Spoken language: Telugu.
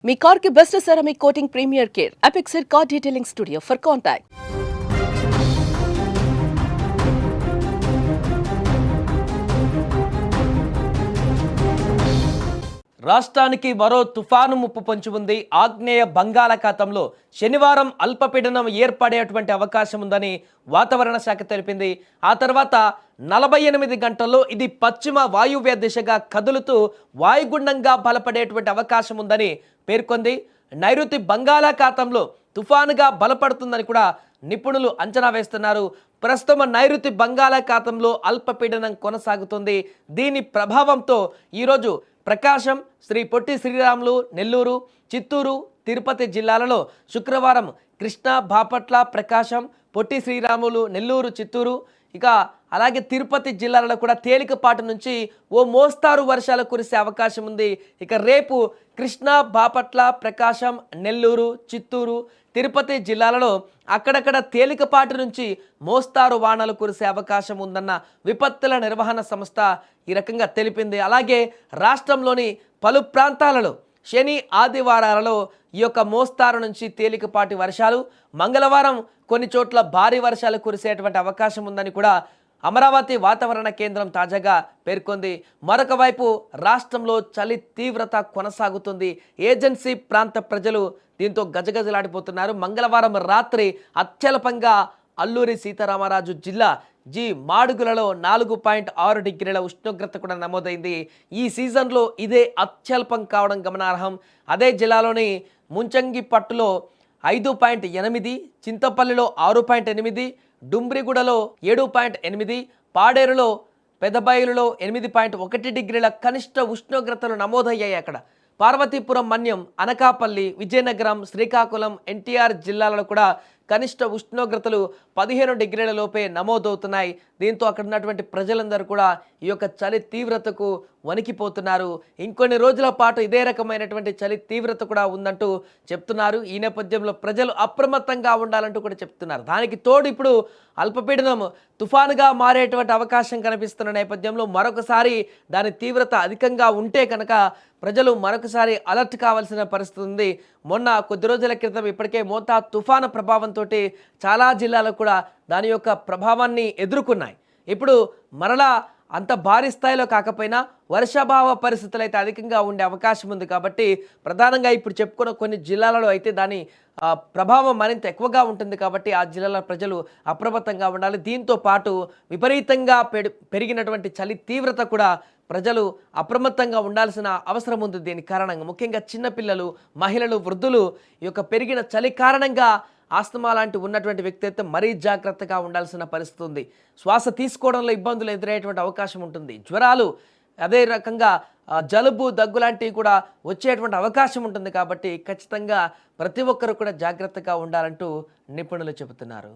మీ కార్ కి best ceramic coating premier care Apexer car detailing studio for contact. రాష్ట్రానికి మరో తుఫాను ముప్పు పొంచి ఉంది. ఆగ్నేయ బంగాళాఖాతంలో శనివారం అల్పపీడనం ఏర్పడేటువంటి అవకాశం ఉందని వాతావరణ శాఖ తెలిపింది. ఆ తర్వాత 48 గంటల్లో ఇది పశ్చిమ వాయువ్య దిశగా కదులుతూ వాయుగుండంగా బలపడేటువంటి అవకాశం ఉందని పేర్కొంది. నైరుతి బంగాళాఖాతంలో తుఫానుగా బలపడుతుందని కూడా నిపుణులు అంచనా వేస్తున్నారు. ప్రస్తుతం నైరుతి బంగాళాఖాతంలో అల్పపీడనం కొనసాగుతుంది. దీని ప్రభావంతో ఈరోజు ప్రకాశం, శ్రీ పొట్టి శ్రీరాములు, నెల్లూరు, చిత్తూరు, తిరుపతి జిల్లాలలో శుక్రవారం కృష్ణా, బాపట్ల, ప్రకాశం, పొట్టి శ్రీరాములు, నెల్లూరు, చిత్తూరు, ఇక అలాగే తిరుపతి జిల్లాలలో కూడా తేలికపాటి నుంచి ఓ మోస్తారు వర్షాలు కురిసే అవకాశం ఉంది. ఇక రేపు కృష్ణా, బాపట్ల, ప్రకాశం, నెల్లూరు, చిత్తూరు, తిరుపతి జిల్లాలలో అక్కడక్కడ తేలికపాటి నుంచి మోస్తారు వానలు కురిసే అవకాశం ఉందన్న విపత్తుల నిర్వహణ సంస్థ ఈ రకంగా తెలిపింది. అలాగే రాష్ట్రంలోని పలు ప్రాంతాలలో శని, ఆదివారాలలో ఈ యొక్క మోస్తారు నుంచి తేలికపాటి వర్షాలు, మంగళవారం కొన్ని చోట్ల భారీ వర్షాలు కురిసేటువంటి అవకాశం ఉందని కూడా అమరావతి వాతావరణ కేంద్రం తాజాగా పేర్కొంది. మరొక వైపు రాష్ట్రంలో చలి తీవ్రత కొనసాగుతుంది. ఏజెన్సీ ప్రాంత ప్రజలు దీంతో గజగజలాడిపోతున్నారు. మంగళవారం రాత్రి అత్యల్పంగా అల్లూరి సీతారామరాజు జిల్లా మాడుగులలో 4.6 డిగ్రీల ఉష్ణోగ్రత కూడా నమోదైంది. ఈ సీజన్లో ఇదే అత్యల్పం కావడం గమనార్హం. అదే జిల్లాలోని ముంచంగిపట్టులో 5.8, చింతపల్లిలో 6.8, డుమ్రిగూడలో 7.8, పాడేరులో, పెదబయలులో 8.1 డిగ్రీల కనిష్ట ఉష్ణోగ్రతలు నమోదయ్యాయి. అక్కడ పార్వతీపురం, మన్యం, అనకాపల్లి, విజయనగరం, శ్రీకాకుళం, ఎన్టీఆర్ జిల్లాలలో కూడా కనిష్ట ఉష్ణోగ్రతలు 15 డిగ్రీల లోపే నమోదవుతున్నాయి. దీంతో అక్కడ ఉన్నటువంటి ప్రజలందరూ కూడా ఈ యొక్క చలి తీవ్రతకు వణికిపోతున్నారు. ఇంకొన్ని రోజుల పాటు ఇదే రకమైనటువంటి చలి తీవ్రత కూడా ఉందంటూ చెప్తున్నారు. ఈ నేపథ్యంలో ప్రజలు అప్రమత్తంగా ఉండాలంటూ కూడా చెప్తున్నారు. దానికి తోడు ఇప్పుడు అల్పపీడనం తుఫానుగా మారేటువంటి అవకాశం కనిపిస్తున్న నేపథ్యంలో మరొకసారి దాని తీవ్రత అధికంగా ఉంటే కనుక ప్రజలు మరొకసారి అలర్ట్ కావాల్సిన పరిస్థితి ఉంది. మొన్న కొద్ది రోజుల క్రితం ఇప్పటికే మోతా తుఫాను ప్రభావంతో చాలా జిల్లాలు కూడా దాని యొక్క ప్రభావాన్ని ఎదుర్కొన్నాయి. ఇప్పుడు మరలా అంత భారీ స్థాయిలో కాకపోయినా వర్షాభావ పరిస్థితులు అయితే అధికంగా ఉండే అవకాశం ఉంది. కాబట్టి ప్రధానంగా ఇప్పుడు చెప్పుకున్న కొన్ని జిల్లాలలో అయితే దాని ప్రభావం మరింత ఎక్కువగా ఉంటుంది. కాబట్టి ఆ జిల్లాల ప్రజలు అప్రమత్తంగా ఉండాలి. దీంతో పాటు విపరీతంగా పెరిగినటువంటి చలి తీవ్రత కూడా ప్రజలు అప్రమత్తంగా ఉండాల్సిన అవసరం ఉంది. దీని కారణంగా ముఖ్యంగా చిన్నపిల్లలు, మహిళలు, వృద్ధులు ఈ యొక్క పెరిగిన చలి కారణంగా ఆస్తమా లాంటి ఉన్నటువంటి వ్యక్తి అయితే మరీ జాగ్రత్తగా ఉండాల్సిన పరిస్థితి ఉంది. శ్వాస తీసుకోవడంలో ఇబ్బందులు ఎదురయ్యేటువంటి అవకాశం ఉంటుంది. జ్వరాలు, అదే రకంగా జలుబు, దగ్గు లాంటివి కూడా వచ్చేటువంటి అవకాశం ఉంటుంది. కాబట్టి ఖచ్చితంగా ప్రతి ఒక్కరు కూడా జాగ్రత్తగా ఉండాలంటూ నిపుణులు చెబుతున్నారు.